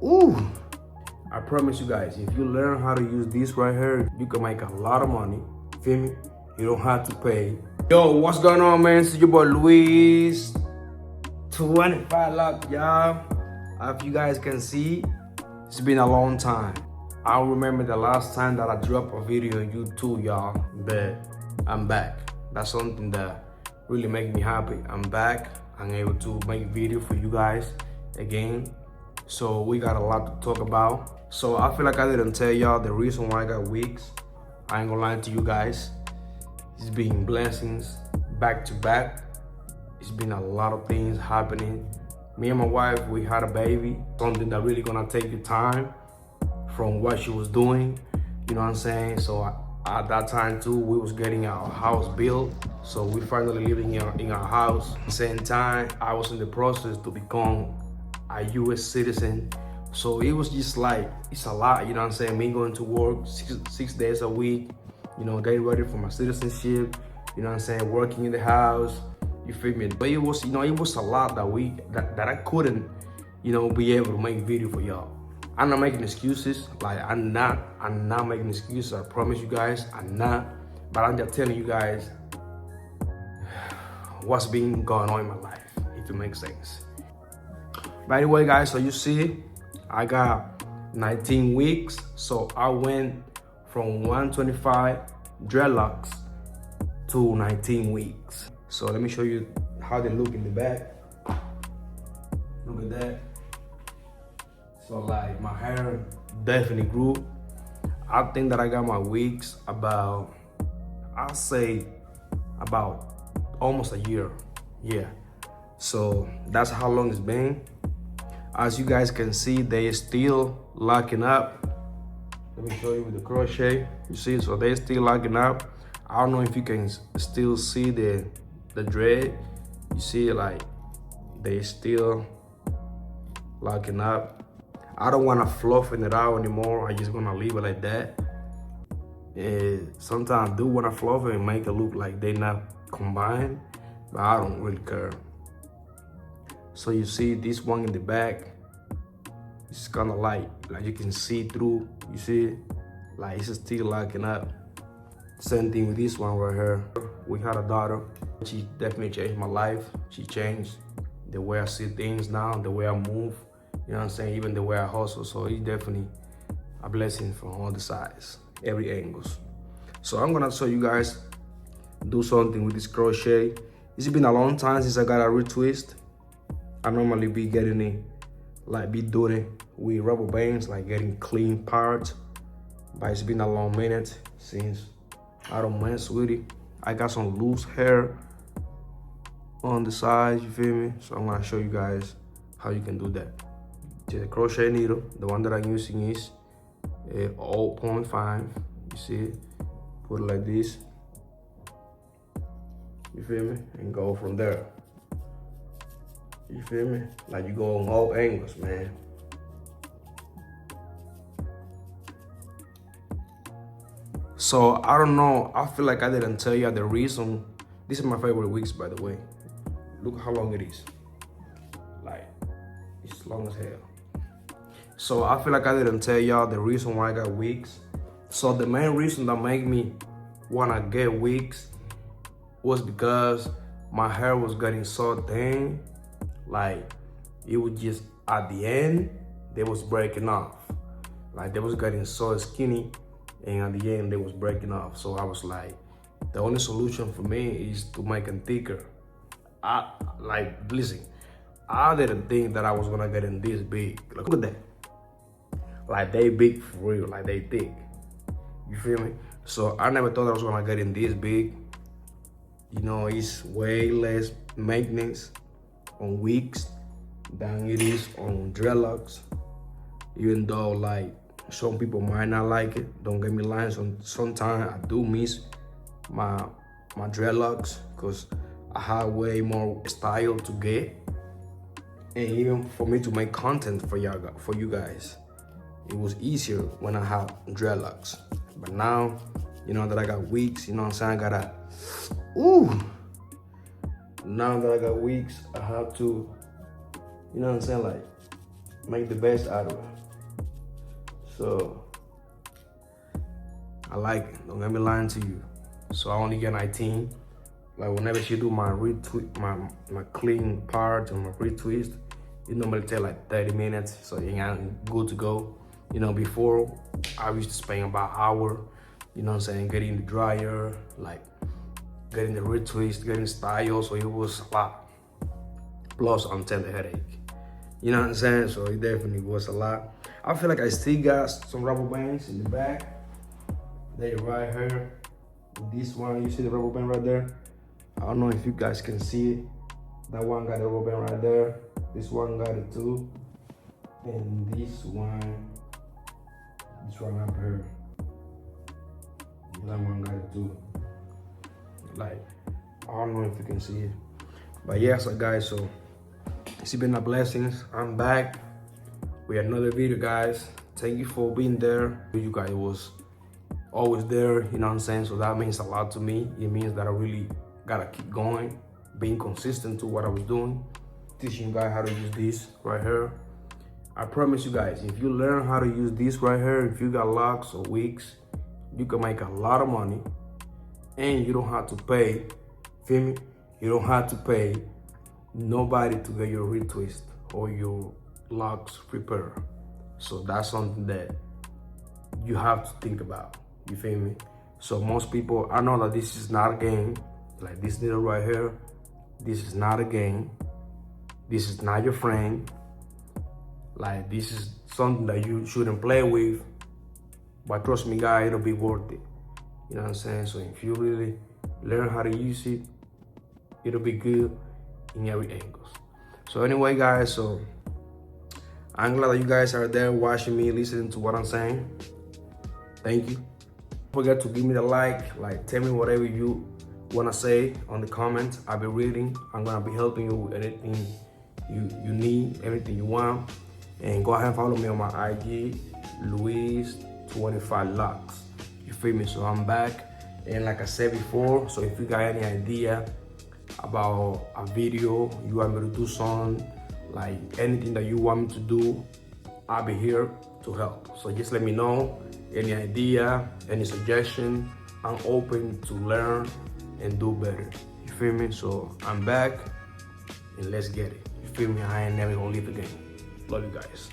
Ooh, I promise you guys, if you learn how to use this right here, you can make a lot of money. Feel me? You don't have to pay. Yo, what's going on, man? It's your boy Luis. 25 lock, y'all. If you guys can see, it's been a long time. I don't remember the last time that I dropped a video on YouTube, y'all, but I'm back. That's something that really makes me happy. I'm back. I'm able to make video for you guys again. So we got a lot to talk about. So I feel like I didn't tell y'all the reason why I got wigs. I ain't gonna lie to you guys. It's been blessings back to back. It's been a lot of things happening. Me and my wife, we had a baby. Something that really gonna take the time from what she was doing. You know what I'm saying? So at that time too, we was getting our house built. So we finally living in our house. At the same time, I was in the process to become a US citizen. So it was just like, it's a lot, you know what I'm saying? Me going to work six days a week, you know, getting ready for my citizenship, you know what I'm saying? Working in the house, you feel me? But it was, you know, it was a lot that I couldn't, you know, be able to make video for y'all. I'm not making excuses, like I'm not making excuses, I promise you guys, I'm not. But I'm just telling you guys what's been going on in my life, if it makes sense. By the way, guys, so you see, I got 19 weeks. So I went from 125 dreadlocks to 19 weeks. So let me show you how they look in the back. Look at that. So like my hair definitely grew. I think that I got my wigs about, I'll say about almost a year. Yeah. So that's how long it's been. As you guys can see, they still locking up. Let me show you with the crochet. You see, so they still locking up. I don't know if you can still see the dread. You see, like they still locking up. I don't want to fluffing it out anymore. I just want to leave it like that. And sometimes I do want to fluff it and make it look like they not combined, but I don't really care. So you see this one in the back, it's kind of like you can see through, you see, like it's still locking up. Same thing with this one right here. We had a daughter, she definitely changed my life. She changed the way I see things now, the way I move, you know what I'm saying, even the way I hustle. So it's definitely a blessing from all the sides, every angles. So I'm gonna show you guys do something with this crochet. It's been a long time since I got a retwist. I normally be getting it, like be doing it with rubber bands, like getting clean parts. But it's been a long minute since I don't mess with it. I got some loose hair on the sides, you feel me? So I'm gonna show you guys how you can do that. The crochet needle, the one that I'm using is 0.5, you see it? Put it like this, you feel me? And go from there. You feel me? Like you go on all angles, man. So I don't know, I feel like I didn't tell you the reason. This is my favorite wigs, by the way. Look how long it is. Like, it's long as hell. So I feel like I didn't tell y'all the reason why I got wigs. So the main reason that made me wanna get wigs was because my hair was getting so thin. Like it was just at the end, they was breaking off. Like they was getting so skinny, and at the end they was breaking off. So I was like, the only solution for me is to make them thicker. Listen, I didn't think that I was gonna get in this big. Look at that. Like they big for real, like they thick. You feel me? So I never thought I was gonna get in this big. You know, it's way less maintenance on wigs than it is on dreadlocks. Even though like some people might not like it, don't get me lying, sometimes I do miss my dreadlocks because I have way more style to get, and even for me to make content for you guys, it was easier when I had dreadlocks. But now, you know that I got wigs, you know what I'm saying, now that I got wigs, I have to, you know what I'm saying, like make the best out of it. So I like it, don't get me lying to you. So I only get 19. Like whenever she do my retwist, my clean part and my retwist, it normally take like 30 minutes, so you ain't good to go. You know, before I used to spend about an hour, you know what I'm saying, getting the dryer, like getting the retwist, getting style, so it was a lot. Plus I'm telling the headache. You know what I'm saying? So it definitely was a lot. I feel like I still got some rubber bands in the back. They right here. This one, you see the rubber band right there? I don't know if you guys can see it. That one got the rubber band right there. This one got it too. And this one up here. That one got it too. Like, I don't know if you can see it. But yeah, so guys, so it's been a blessing. I'm back with another video, guys. Thank you for being there. You guys was always there, you know what I'm saying? So that means a lot to me. It means that I really gotta keep going, being consistent to what I was doing, teaching you guys how to use this right here. I promise you guys, if you learn how to use this right here, if you got locks or wigs, you can make a lot of money and you don't have to pay, feel me? You don't have to pay nobody to get your retwist or your locks prepared. So that's something that you have to think about, you feel me? So most people, I know that this is not a game, like this needle right here, this is not a game. This is not your friend. Like this is something that you shouldn't play with. But trust me guys, it'll be worth it. You know what I'm saying? So if you really learn how to use it, it'll be good in every angle. So anyway guys, so I'm glad that you guys are there watching me, listening to what I'm saying. Thank you. Don't forget to give me the like tell me whatever you wanna say on the comments. I'll be reading. I'm gonna be helping you with anything you need, everything you want. And go ahead and follow me on my IG, Luis25locs. You feel me? So I'm back. And like I said before, so if you got any idea about a video, you want me to do something, like anything that you want me to do, I'll be here to help. So just let me know, any idea, any suggestion. I'm open to learn and do better. You feel me? So I'm back and let's get it. You feel me? I ain't never gonna leave again. Love you guys.